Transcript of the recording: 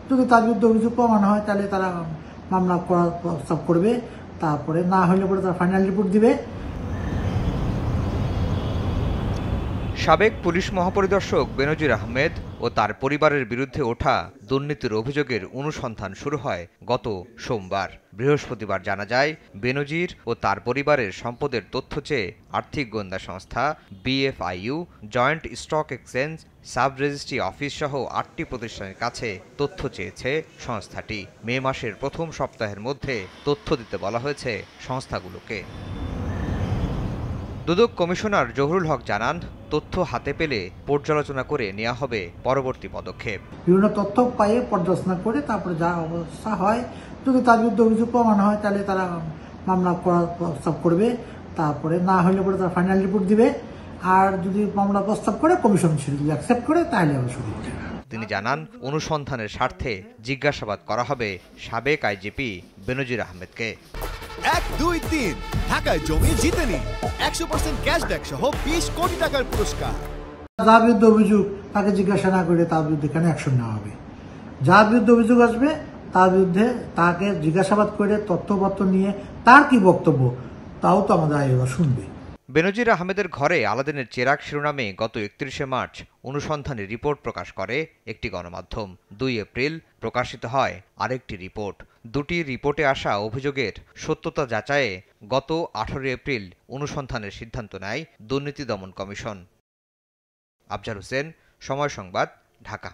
যদি তার বিরুদ্ধে অভিযোগ প্রমাণ হয় তাহলে তারা মামলা করার প্রস্তাব করবে, তারপরে না হলে পরে তারা ফাইনাল রিপোর্ট দিবে। সাবেক পুলিশ মহাপরিদর্শক বেনজির আহমেদ ও তার পরিবারের বিরুদ্ধে ওঠা দুর্নীতির অভিযোগের অনুসন্ধান শুরু হয় গত সোমবার। বৃহস্পতিবার জানা যায়, বেনজির ও তার পরিবারের সম্পদের তথ্য চেয়ে আর্থিক গোয়েন্দা সংস্থা BFIU, joint stock exchange, sub registry office সহ 8টি প্রতিষ্ঠানের কাছে তথ্য চেয়েছে সংস্থাটি। মে মাসের প্রথম সপ্তাহের মধ্যে তথ্য দিতে বলা হয়েছে সংস্থাগুলোকে। দুদক কমিশনার জহুরুল হক জানান, তথ্য হাতে পেলে পর্যালোচনা করে নেওয়া হবে পরবর্তী পদক্ষেপ। বিভিন্ন তথ্য পাইয়ে পর্যালোচনা করে তারপরে যা অবস্থা হয়, যদি তার বিরুদ্ধে অভিযোগ প্রমাণ হয় তাহলে তারা মামলা করার প্রস্তাব করবে, তারপরে না হলে পরে তারা ফাইনাল রিপোর্ট দিবে। আর যদি মামলা প্রস্তাব করে কমিশন সেটা যদি অ্যাকসেপ্ট করে তাহলে আবার শুরু হবে। তিনি জানান, অনুসন্ধানের স্বার্থে জিজ্ঞাসাবাদ করা হবে সাবেক IGP বেনজির আহমেদকে। 1, 2, 3 ঢাকায় জমি জিতে নিন 100% ক্যাশব্যাক সহ 20 কোটি টাকার পুরস্কার। যার বিরুদ্ধে অভিযোগ তাকে জিজ্ঞাসা না করে তার বিরুদ্ধে কেন অ্যাকশন নেওয়া হবে? যার বিরুদ্ধে অভিযোগ আসবে তার বিরুদ্ধে তাকে জিজ্ঞাসাবাদ করে তথ্যপত্র নিয়ে তার কি বক্তব্য তাও তো আমাদের আইনজীবীরা শুনবে। বেনজির আহমেদের ঘরে আলাদিনের চেরাগ শিরোনামে গত 31শে মার্চ অনুসন্ধানী রিপোর্ট প্রকাশ করে একটি গণমাধ্যম। 2 এপ্রিল প্রকাশিত হয় আরেকটি রিপোর্ট। দুটি রিপোর্টে আসা অভিযোগের সত্যতা যাচাইয়ে গত 18 এপ্রিল অনুসন্ধানের সিদ্ধান্ত নেয় দুর্নীতি দমন কমিশন। আফজার হোসেন, সময় সংবাদ, ঢাকা।